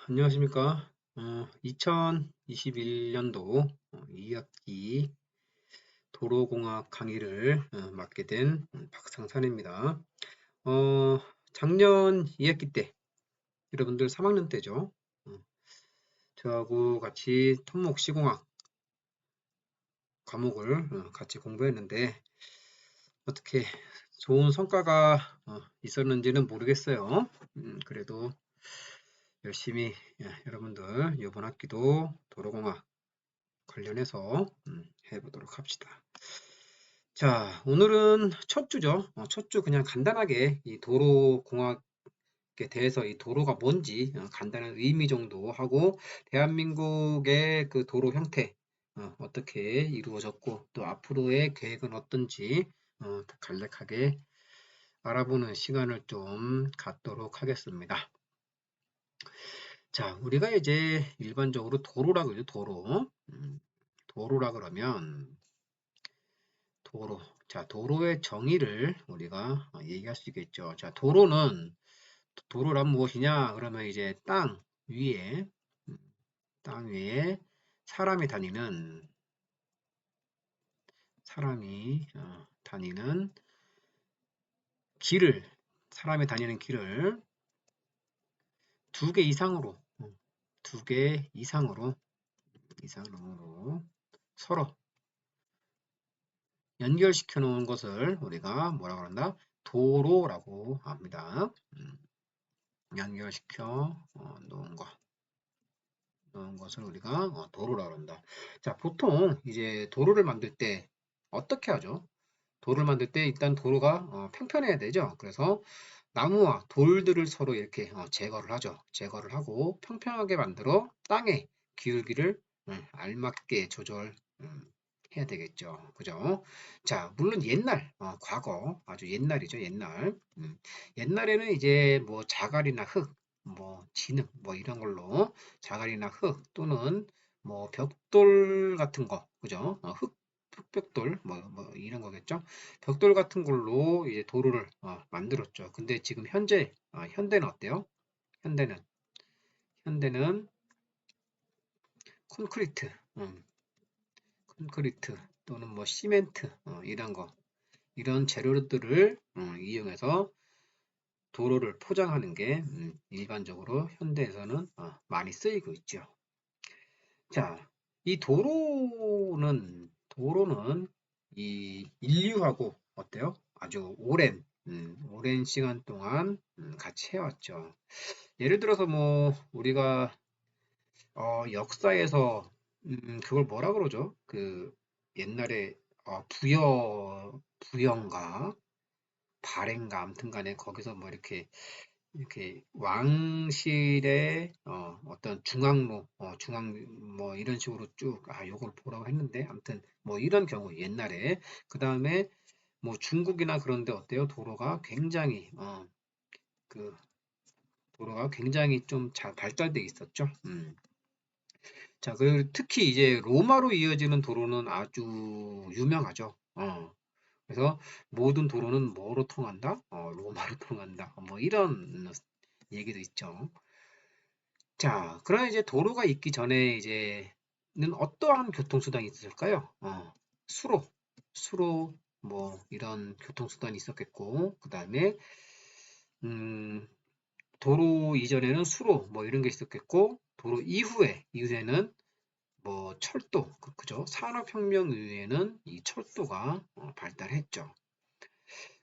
안녕하십니까. 2021년도 2학기 도로공학 강의를 맡게 된 박상산입니다. 작년 2학기 때, 여러분들 3학년 때죠. 저하고 같이 토목 시공학 과목을 같이 공부했는데, 어떻게 좋은 성과가 있었는지는 모르겠어요. 그래도 열심히 여러분들 이번 학기도 도로공학 관련해서 해보도록 합시다. 자, 오늘은 첫 주죠. 첫 주 그냥 간단하게 이 도로공학에 대해서 이 도로가 뭔지 간단한 의미 정도 하고 대한민국의 그 도로 형태 어떻게 이루어졌고 또 앞으로의 계획은 어떤지 간략하게 알아보는 시간을 좀 갖도록 하겠습니다. 자, 우리가 이제 일반적으로 도로라고 해요. 도로라 그러면 도로. 자, 도로의 정의를 우리가 얘기할 수 있겠죠. 자, 도로란 무엇이냐? 그러면 이제 위에, 음, 땅 위에 사람이 다니는, 사람이 다니는 길을, 사람이 다니는 길을 두 개 이상으로, 두 개 이상으로 서로 연결시켜 놓은 것을 우리가 뭐라고 한다? 도로라고 합니다. 연결시켜 놓은 것을 우리가 도로라고 한다. 자, 보통 이제 도로를 만들 때 어떻게 하죠? 도로를 만들 때 일단 도로가 평평해야 되죠. 그래서 나무와 돌들을 서로 이렇게 제거를 하죠. 제거를 하고 평평하게 만들어 땅의 기울기를 알맞게 조절 해야 되겠죠. 그죠? 자, 물론 과거, 아주 옛날이죠. 옛날에는 이제 뭐 자갈이나 흙, 뭐 진흙, 뭐 이런 걸로 자갈이나 흙 또는 뭐 벽돌 같은 거, 그죠? 흑벽돌, 뭐 이런 거겠죠? 벽돌 같은 걸로 이제 도로를 만들었죠. 근데 지금 현대는 어때요? 현대는, 현대는 콘크리트, 콘크리트 또는 뭐 시멘트, 이런 재료들을 이용해서 도로를 포장하는 게 일반적으로 현대에서는 많이 쓰이고 있죠. 자, 이 도로는 이 인류하고 어때요? 아주 오랜 시간 동안 같이 해왔죠. 예를 들어서 뭐 우리가 역사에서 그걸 뭐라 그러죠? 그 옛날에 부여인가 발해인가 아무튼 간에 거기서 뭐 이렇게 왕실의 어떤 중앙 뭐 이런 식으로 쭉 요걸 보라고 했는데 아무튼 뭐 이런 경우 옛날에 그 다음에 뭐 중국이나 그런데 어때요? 그 도로가 굉장히 좀 잘 발달돼 있었죠. 자, 그 특히 이제 로마로 이어지는 도로는 아주 유명하죠. 그래서 모든 도로는 뭐로 통한다? 로마로 통한다. 뭐 이런 얘기도 있죠. 자, 그럼 이제 도로가 있기 전에 이제는 어떠한 교통수단이 있었을까요? 수로, 뭐 이런 교통수단이 있었겠고, 그 다음에 음, 도로 이전에는 수로 뭐 이런 게 있었겠고, 도로 이후에는 뭐 철도, 그죠? 산업혁명 이후에는 이 철도가 발달했죠.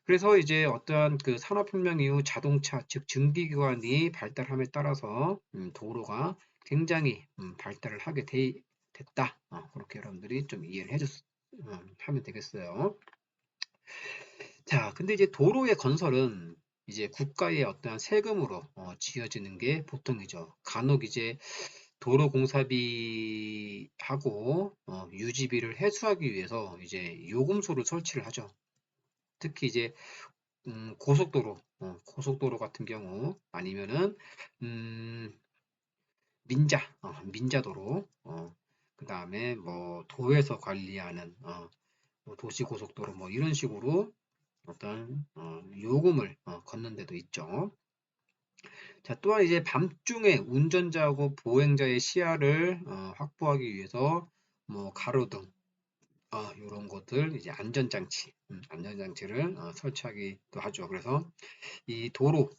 그래서 이제 어떠한 그 산업혁명 이후 자동차, 즉 증기기관이 발달함에 따라서 도로가 굉장히 발달을 됐다. 그렇게 여러분들이 좀 이해를 하면 되겠어요. 자, 근데 이제 도로의 건설은 이제 국가의 어떠한 세금으로 지어지는 게 보통이죠. 간혹 이제 도로공사비하고 유지비를 해소하기 위해서 이제 요금소를 설치를 하죠. 특히 이제 고속도로 같은 경우 아니면은 음, 민자도로, 그 다음에 뭐 도에서 관리하는 뭐 도시고속도로 뭐 이런 식으로 어떤 요금을 걷는 데도 있죠. 자, 또한 이제 밤중에 운전자하고 보행자의 시야를 확보하기 위해서 뭐 가로등, 이런 것들 이제 안전장치를 설치하기도 하죠. 그래서 이 도로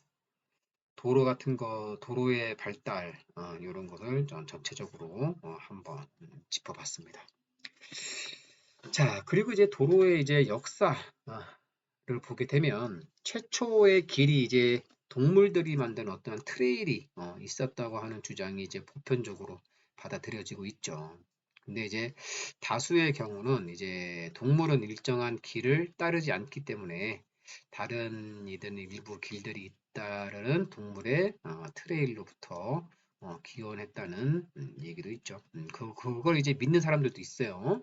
같은 거, 도로의 발달, 이런 것을 전체적으로 한번 짚어봤습니다. 자, 그리고 이제 도로의 이제 역사를 보게 되면 최초의 길이 이제 동물들이 만든 어떤 트레일이 있었다고 하는 주장이 이제 보편적으로 받아들여지고 있죠. 근데 이제 다수의 경우는 이제 동물은 일정한 길을 따르지 않기 때문에 다른 이든 일부 길들이 잇따르는 동물의 트레일로부터 기원했다는 얘기도 있죠. 그걸 이제 믿는 사람들도 있어요.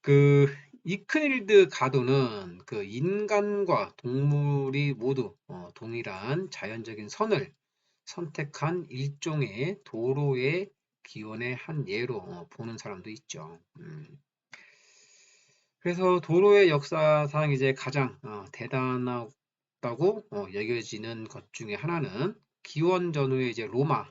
그 이크닐드 가도는 그 인간과 동물이 모두 동일한 자연적인 선을 선택한 일종의 도로의 기원의 한 예로 보는 사람도 있죠. 그래서 도로의 역사상 이제 가장 대단하다고 여겨지는 것 중에 하나는 기원 전후에 이제 로마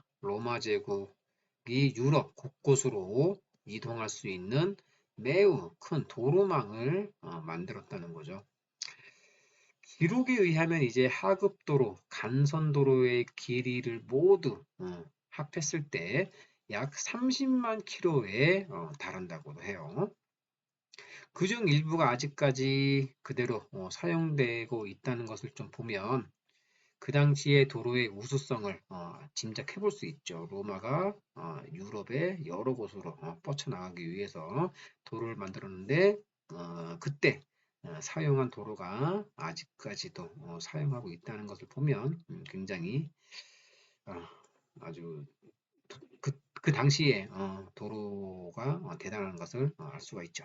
제국이 유럽 곳곳으로 이동할 수 있는 매우 큰 도로망을 만들었다는 거죠. 기록에 의하면 이제 하급도로, 간선도로의 길이를 모두 합했을 때 약 30만 킬로에 달한다고도 해요. 그중 일부가 아직까지 그대로 사용되고 있다는 것을 좀 보면 그 당시의 도로의 우수성을 짐작해 볼 수 있죠. 로마가 유럽의 여러 곳으로 뻗쳐나가기 위해서 도로를 만들었는데 그때 사용한 도로가 아직까지도 사용하고 있다는 것을 보면 굉장히 어, 아주 그 당시에 도로가 대단한 것을 알 수가 있죠.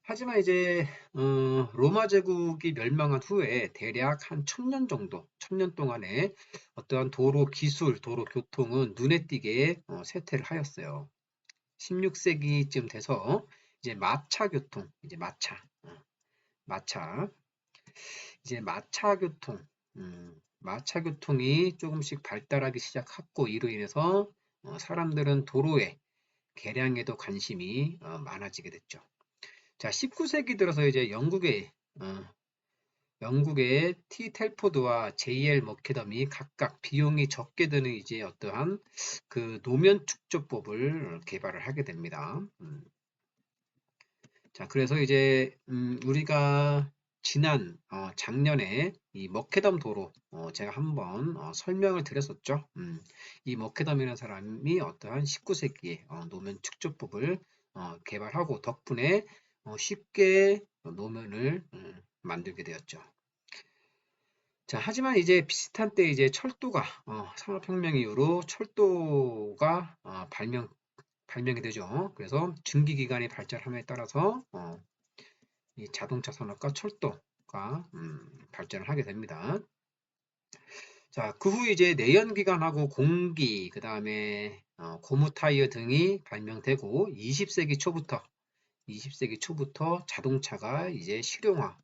하지만 이제 로마 제국이 멸망한 후에 대략 한 1000년 정도, 1000년 동안에 어떠한 도로 기술, 도로 교통은 눈에 띄게 쇠퇴를 하였어요. 16세기쯤 돼서 이제 마차 교통, 이제 마차, 이제 마차 교통이 조금씩 발달하기 시작했고 이로 인해서 사람들은 도로에 개량에도 관심이 많아지게 됐죠. 자, 19세기 들어서 이제 영국의 T 텔포드와 JL 머케덤이 각각 비용이 적게 드는 이제 어떠한 그 노면 축조법을 개발을 하게 됩니다. 자, 그래서 이제 우리가 작년에 이 머케덤 도로 제가 한번 설명을 드렸었죠. 이 머케덤이라는 사람이 어떠한 19세기에 노면 축조법을 개발하고 덕분에 쉽게 노면을 만들게 되었죠. 자, 하지만 이제 비슷한 때 이제 철도가 산업혁명 이후로 철도가 발명이 되죠. 그래서 증기기관이 발전함에 따라서 이 자동차 산업과 철도가 발전을 하게 됩니다. 자, 그 후 이제 내연기관하고 공기, 그 다음에 고무 타이어 등이 발명되고 20세기 초부터 자동차가 이제 실용화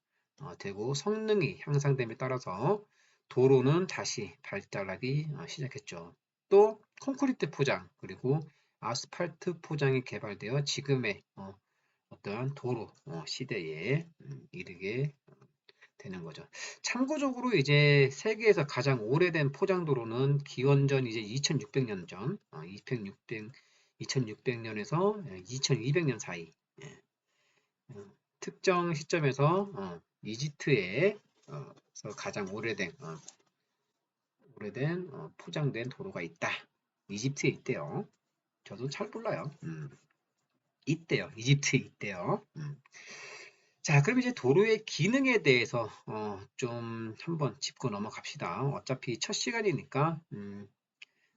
되고 성능이 향상됨에 따라서 도로는 다시 발달하기 시작했죠. 또 콘크리트 포장 그리고 아스팔트 포장이 개발되어 지금의 어떠한 도로 시대에 이르게 되는 거죠. 참고적으로 이제 세계에서 가장 오래된 포장도로는 기원전 이제 2600년 전, 2600년에서 2200년 사이 특정 시점에서 이집트에서 가장 오래된 포장된 도로가 있다. 이집트에 있대요. 저도 잘 몰라요. 있대요. 이집트에 있대요. 자, 그럼 이제 도로의 기능에 대해서 좀 한번 짚고 넘어갑시다. 어차피 첫 시간이니까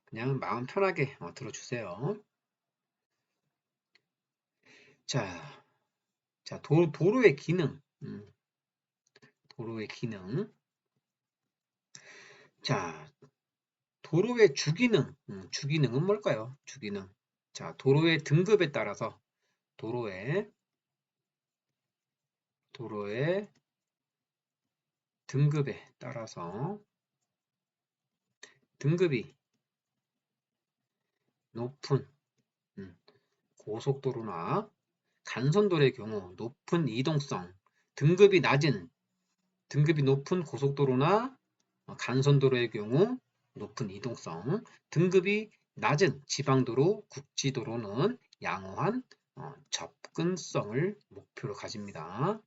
그냥 마음 편하게 들어주세요. 자, 도로의 기능. 도로의 기능. 자, 도로의 주기능. 주기능은 뭘까요? 주기능. 자, 도로의 등급에 따라서 도로의 등급에 따라서 등급이 높은 고속도로나 간선도로의 경우 높은 이동성, 등급이 낮은 등급이 높은 고속도로나 간선도로의 경우 높은 이동성, 등급이 낮은 지방도로, 국지도로는 양호한 접근성을 목표로 가집니다.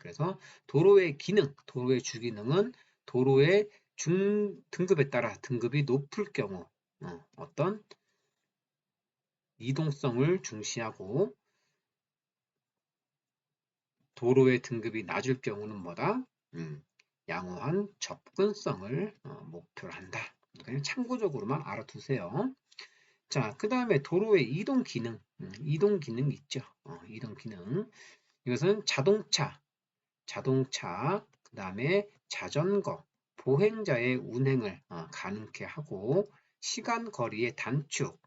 그래서 도로의 기능, 도로의 주기능은 도로의 등급에 따라 등급이 높을 경우 어떤 이동성을 중시하고 도로의 등급이 낮을 경우는 뭐다? 양호한 접근성을 목표로 한다. 그냥 참고적으로만 알아두세요. 자, 그 다음에 도로의 이동 기능, 이동 기능 있죠. 이동 기능. 이것은 자동차, 그 다음에 자전거, 보행자의 운행을 가능케 하고 시간 거리의 단축,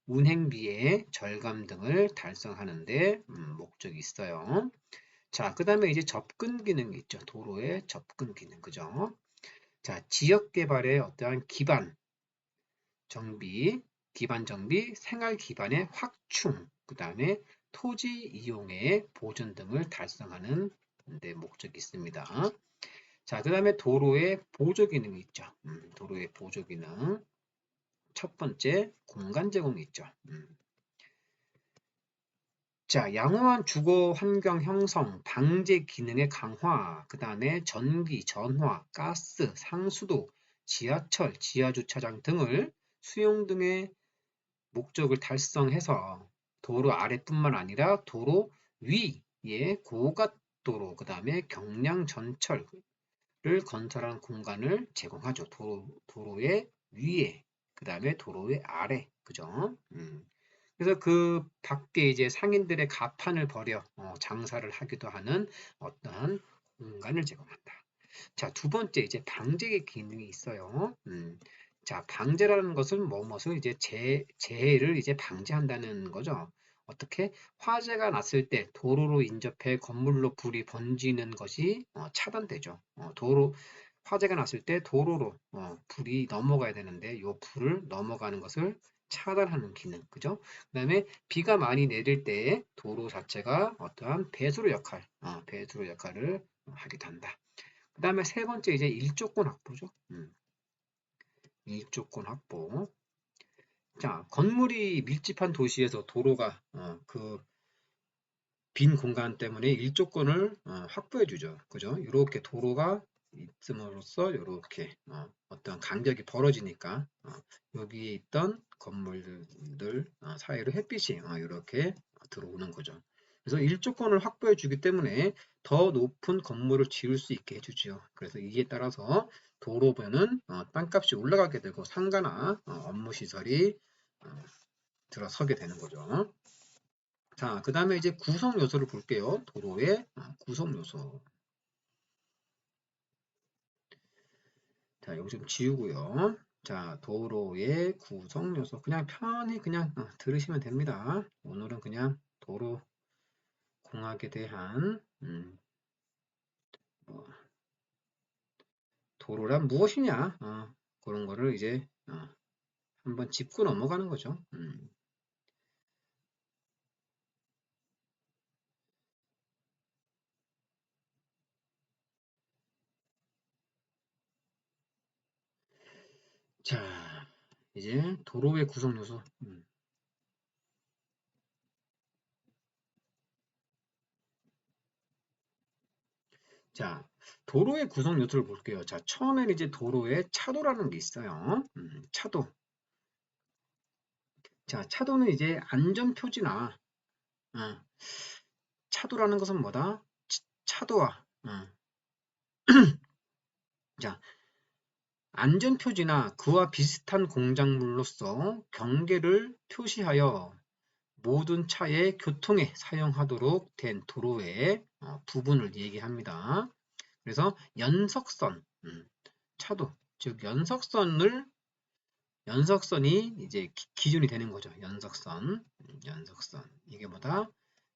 운행비의 절감 등을 달성하는 데 목적이 있어요. 자, 그 다음에 이제 접근 기능이 있죠. 도로의 접근 기능, 그죠? 자, 지역 개발의 어떠한 기반 정비, 생활 기반의 확충, 그 다음에 토지 이용의 보존 등을 달성하는 데 목적이 있습니다. 자, 그 다음에 도로의 보조 기능이 있죠. 도로의 보조 기능. 첫 번째, 공간 제공이 있죠. 자, 양호한 주거 환경 형성, 방제 기능의 강화, 그 다음에 전기, 전화, 가스, 상수도, 지하철, 지하주차장 등을 수용 등의 목적을 달성해서 도로 아래뿐만 아니라 도로 위에 고갓도로, 그 다음에 경량 전철을 건설한 공간을 제공하죠. 도로의 위에, 그 다음에 도로의 아래, 그죠? 그래서 그 밖에 이제 상인들의 가판을 벌여 장사를 하기도 하는 어떠한 공간을 제공한다. 자, 두 번째 이제 방제 기능이 있어요. 자, 방제라는 것은 무엇을 이제 재해를 이제 방지한다는 거죠. 어떻게 화재가 났을 때 도로로 인접해 건물로 불이 번지는 것이 차단되죠. 화재가 났을 때 도로로 불이 넘어가야 되는데 이 불을 넘어가는 것을 차단하는 기능, 그죠? 그 다음에 비가 많이 내릴 때 도로 자체가 어떠한 배수로 역할을 하기도 한다. 그 다음에 세 번째 이제 일조권 확보죠. 일조권 확보. 자, 건물이 밀집한 도시에서 도로가 그 빈 공간 때문에 일조권을 확보해 주죠. 그죠? 이렇게 도로가 있음으로써 이렇게 어떤 간격이 벌어지니까 여기에 있던 건물들 사이로 햇빛이 이렇게 들어오는 거죠. 그래서 일조권을 확보해 주기 때문에 더 높은 건물을 지을 수 있게 해주죠. 그래서 이에 따라서 도로변은 땅값이 올라가게 되고 상가나 업무 시설이 들어서게 되는 거죠. 자, 그 다음에 이제 구성 요소를 볼게요. 도로의 구성 요소. 자, 이거 좀 지우고요. 자, 도로의 구성 요소. 그냥 편히 그냥 들으시면 됩니다. 오늘은 그냥 도로 공학에 대한 뭐, 도로란 무엇이냐 그런 거를 이제 한번 짚고 넘어가는 거죠. 자, 이제 도로의 구성 요소. 자, 도로의 구성 요소를 볼게요. 자, 처음에는 이제 도로에 차도라는 게 있어요. 차도. 자, 차도는 이제 안전표지나 어, 차도라는 것은 뭐다? 차도와 자, 안전표지나 그와 비슷한 공작물로서 경계를 표시하여 모든 차의 교통에 사용하도록 된 도로의 부분을 얘기합니다. 그래서 연석선, 차도, 즉 연석선이 이제 기준이 되는 거죠. 연석선. 이게 뭐다?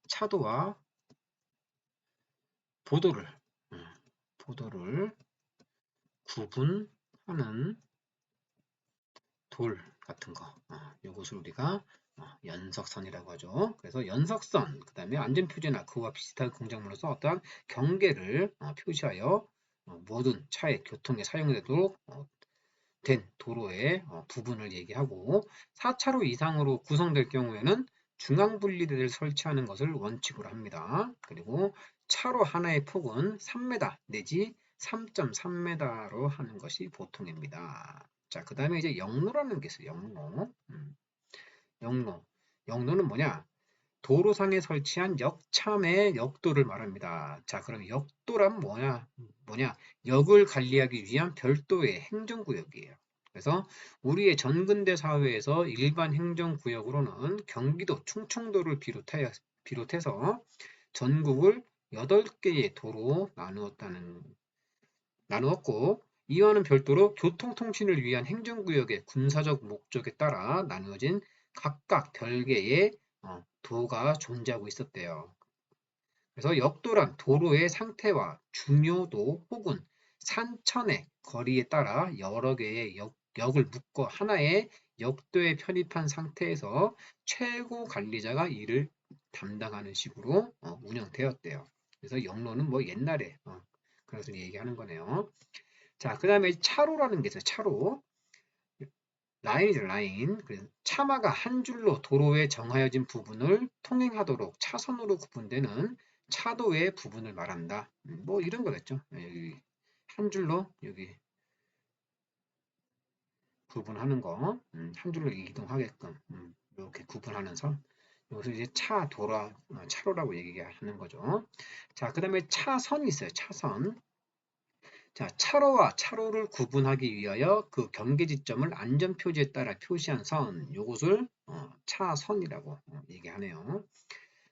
차도와 보도를, 보도를 구분하는 돌 같은 거, 요것을 우리가 연석선이라고 하죠. 그래서 연석선, 그 다음에 안전표지나 그와 비슷한 공작물로서 어떠한 경계를 표시하여 모든 차의 교통에 사용되도록 된 도로의 부분을 얘기하고 4차로 이상으로 구성될 경우에는 중앙분리대를 설치하는 것을 원칙으로 합니다. 그리고 차로 하나의 폭은 3m 내지 3.3m로 하는 것이 보통입니다. 자, 그 다음에 이제 역로라는 게 있어요. 역로. 역로. 역로는 뭐냐? 도로상에 설치한 역참의 역도를 말합니다. 자, 그럼 역도란 뭐냐? 역을 관리하기 위한 별도의 행정구역이에요. 그래서 우리의 전근대 사회에서 일반 행정구역으로는 경기도 충청도를 비롯해서 전국을 8개의 도로 나누었고 이와는 별도로 교통통신을 위한 행정구역의 군사적 목적에 따라 나누어진 각각 별개의 도가 존재하고 있었대요. 그래서 역도란 도로의 상태와 중요도 혹은 산천의 거리에 따라 여러 개의 역을 묶어 하나의 역도에 편입한 상태에서 최고 관리자가 이를 담당하는 식으로 운영되었대요. 그래서 역로는 뭐 옛날에 그래서 얘기하는 거네요. 자, 그 다음에 차로라는 게 있어요. 차로. 라인이죠, 라인. 그래서 차마가 한 줄로 도로에 정하여진 부분을 통행하도록 차선으로 구분되는 차도의 부분을 말한다. 뭐 이런 거겠죠. 여기 한 줄로 여기 구분하는 거, 한 줄로 이동하게끔 이렇게 구분하는 선. 이것을 이제 차로라고 얘기하는 거죠. 자, 그 다음에 차선이 있어요. 차선. 자, 차로와 차로를 구분하기 위하여 그 경계 지점을 안전표지에 따라 표시한 선, 요것을 차선이라고 얘기하네요.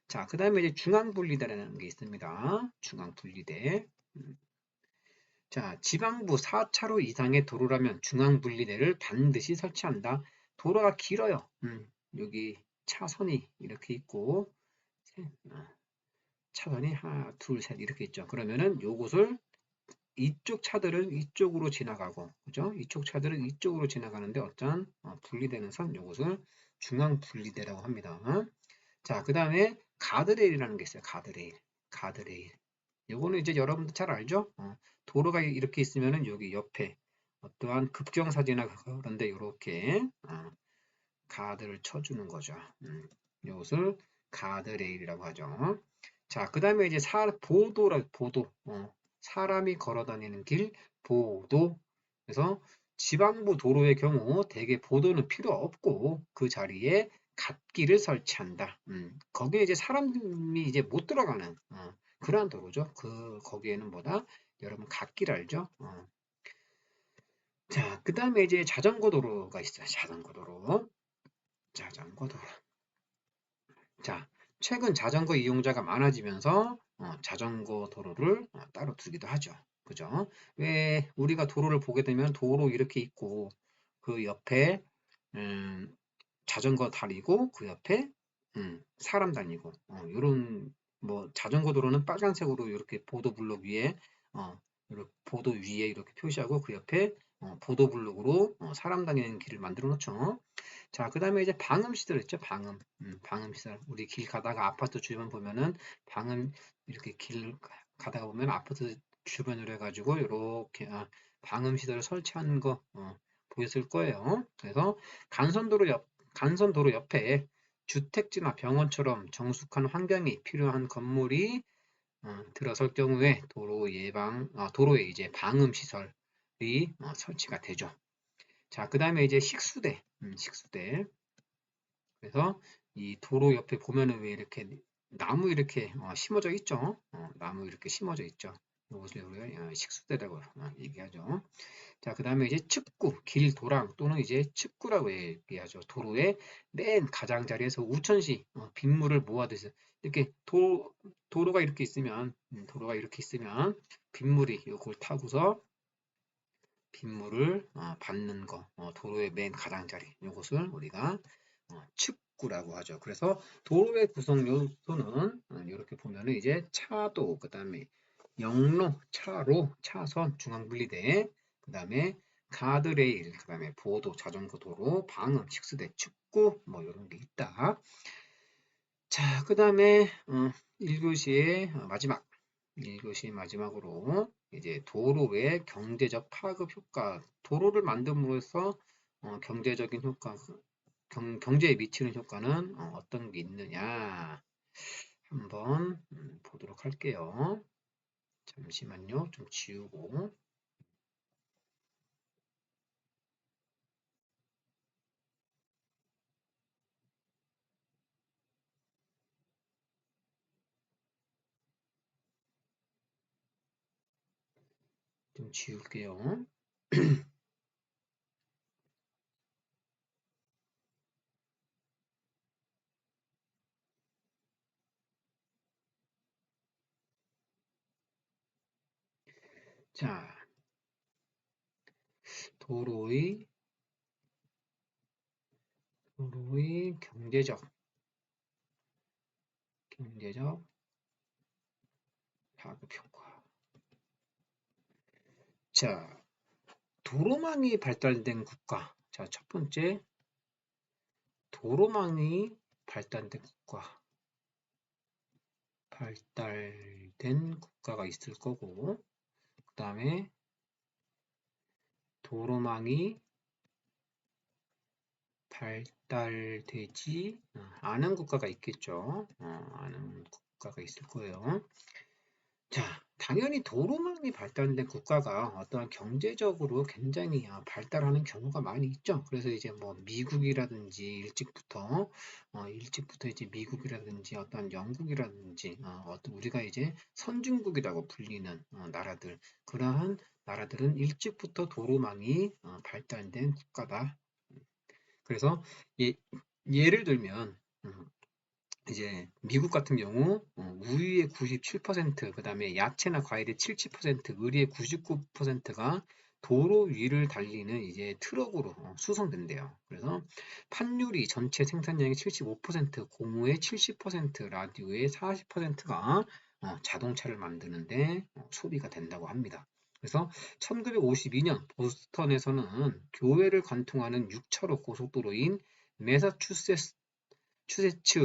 자, 그 다음에 이제 중앙분리대라는 게 있습니다. 중앙분리대. 자, 지방부 4차로 이상의 도로라면 중앙분리대를 반드시 설치한다. 도로가 길어요. 여기 차선이 이렇게 있고, 차선이 하나, 둘, 셋 이렇게 있죠. 그러면은 요것을 이쪽 차들은 이쪽으로 지나가고, 그죠? 이쪽 차들은 이쪽으로 지나가는데 어떤 분리되는 선, 요것을 중앙 분리대라고 합니다. 자, 그 다음에 가드레일이라는 게 있어요. 가드레일. 가드레일. 요거는 이제 여러분들 잘 알죠? 도로가 이렇게 있으면은 여기 옆에 어떠한 급경사지나 그런데 이렇게 가드를 쳐주는 거죠. 이것을 가드레일이라고 하죠. 자, 그 다음에 이제 보도. 사람이 걸어 다니는 길, 보도. 그래서 지방부 도로의 경우 대개 보도는 필요 없고 그 자리에 갓길을 설치한다. 거기에 이제 사람이 이제 못 들어가는 그러한 도로죠. 거기에는 뭐다? 여러분 갓길 알죠? 자, 그 다음에 이제 자전거 도로가 있어요. 자전거 도로. 자전거 도로. 자, 최근 자전거 이용자가 많아지면서 자전거 도로를 따로 두기도 하죠. 그죠? 왜 우리가 도로를 보게 되면 도로 이렇게 있고 그 옆에 자전거 다니고 그 옆에 사람 다니고 요런 뭐 자전거 도로는 빨간색으로 이렇게 보도 블록 위에 이렇게 보도 위에 이렇게 표시하고 그 옆에 보도 블록으로 사람 다니는 길을 만들어 놓죠. 자, 그 다음에 이제 방음 시설 있죠. 방음 시설. 우리 길 가다가 아파트 주변 보면은 방음 이렇게 길 가다가 보면 아파트 주변으로 해가지고 이렇게 방음 시설을 설치하는 거 보였을 거예요. 그래서 간선도로 옆에 주택지나 병원처럼 정숙한 환경이 필요한 건물이 들어설 경우에 도로에 이제 방음 시설이 설치가 되죠. 자, 그 다음에 이제 식수대. 그래서 이 도로 옆에 보면은 왜 이렇게 나무 이렇게 심어져 있죠? 나무 이렇게 심어져 있죠. 이것을 우리가 식수대라고 얘기하죠. 자, 그 다음에 이제 길도랑 또는 이제 측구라고 얘기하죠. 도로의 맨 가장자리에서 우천시 빗물을 모아두서 이렇게 도로가 이렇게 있으면 빗물이 이걸 타고서 빗물을 받는 거, 도로의 맨 가장자리, 이것을 우리가 측구라고 하죠. 그래서 도로의 구성 요소는 이렇게 보면은 이제 차도, 그 다음에 역로, 차로, 차선, 중앙분리대, 그 다음에 가드레일, 그 다음에 보도, 자전거 도로, 방음, 식수대, 축구, 뭐 이런 게 있다. 자, 그 다음에 1교시의 마지막, 1교시 마지막으로 이제 도로의 경제적 파급 효과, 도로를 만듦으로써 경제적인 효과, 경제에 미치는 효과는 어떤 게 있느냐 한번 보도록 할게요. 잠시만요. 좀 지우고. 좀 지울게요. 자, 도로의 경제적 파급 효과. 자, 도로망이 발달된 국가. 자, 첫 번째, 도로망이 발달된 국가. 발달된 국가가 있을 거고, 그 다음에 도로망이 발달되지 않은 국가가 있겠죠. 않은 국가가 있을 거예요. 자, 당연히 도로망이 발달된 국가가 어떠한 경제적으로 굉장히 발달하는 경우가 많이 있죠. 그래서 이제 뭐 미국이라든지 일찍부터 이제 미국이라든지 어떤 영국이라든지 어떤 우리가 이제 선진국이라고 불리는 나라들, 그러한 나라들은 일찍부터 도로망이 발달된 국가다. 그래서 예, 예를 들면 이제 미국 같은 경우 우유의 97%, 그다음에 야채나 과일의 70%, 의리의 99%가 도로 위를 달리는 이제 트럭으로 수송된대요. 그래서 판유리 전체 생산량의 75%, 고무의 70%, 라디오의 40%가 자동차를 만드는데 소비가 된다고 합니다. 그래서 1952년 보스턴에서는 교외를 관통하는 6차로 고속도로인 매사추세츠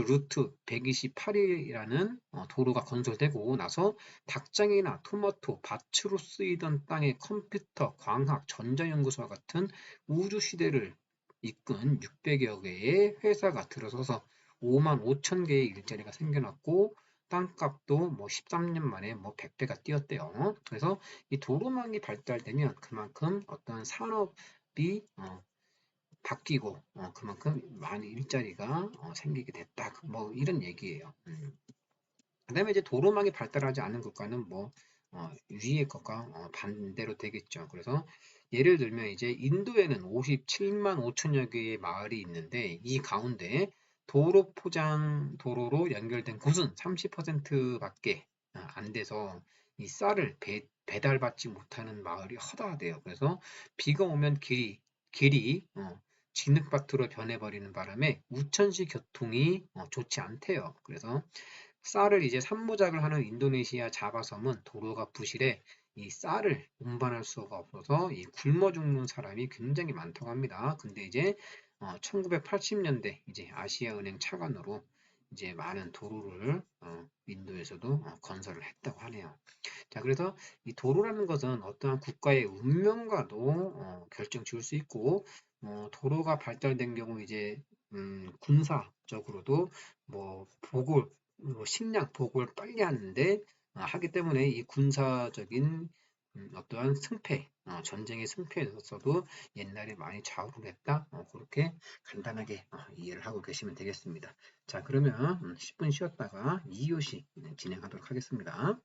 루트 128이라는 도로가 건설되고 나서 닭장이나 토마토, 밭으로 쓰이던 땅의 컴퓨터, 광학, 전자연구소와 같은 우주 시대를 이끈 600여 개의 회사가 들어서서 5만 5천 개의 일자리가 생겨났고 땅값도 뭐 13년 만에 뭐 100배가 뛰었대요. 그래서 이 도로망이 발달되면 그만큼 어떤 산업이 바뀌고 그만큼 많이 일자리가 생기게 됐다. 뭐 이런 얘기예요. 그다음에 이제 도로망이 발달하지 않은 국가는 뭐 위의 것과 반대로 되겠죠. 그래서 예를 들면 이제 인도에는 57만 5천여 개의 마을이 있는데 이 가운데 도로 포장 도로로 연결된 곳은 30%밖에 안 돼서 이 쌀을 배달받지 못하는 마을이 허다하대요. 그래서 비가 오면 길이 진흙밭으로 변해버리는 바람에 우천시 교통이 좋지 않대요. 그래서 쌀을 이제 산모작을 하는 인도네시아 자바섬은 도로가 부실해 이 쌀을 운반할 수가 없어서 이 굶어 죽는 사람이 굉장히 많다고 합니다. 근데 이제 1980년대 이제 아시아은행 차관으로 이제 많은 도로를 인도에서도 건설을 했다고 하네요. 자, 그래서 이 도로라는 것은 어떠한 국가의 운명과도 결정 지을 수 있고, 도로가 발달된 경우 이제 군사적으로도 뭐 식량 보급을 빨리 하는데 하기 때문에 이 군사적인 어떠한 승패, 전쟁의 승패에 있어서도 옛날에 많이 좌우를 했다. 그렇게 간단하게 이해를 하고 계시면 되겠습니다. 자, 그러면 10분 쉬었다가 2교시 진행하도록 하겠습니다.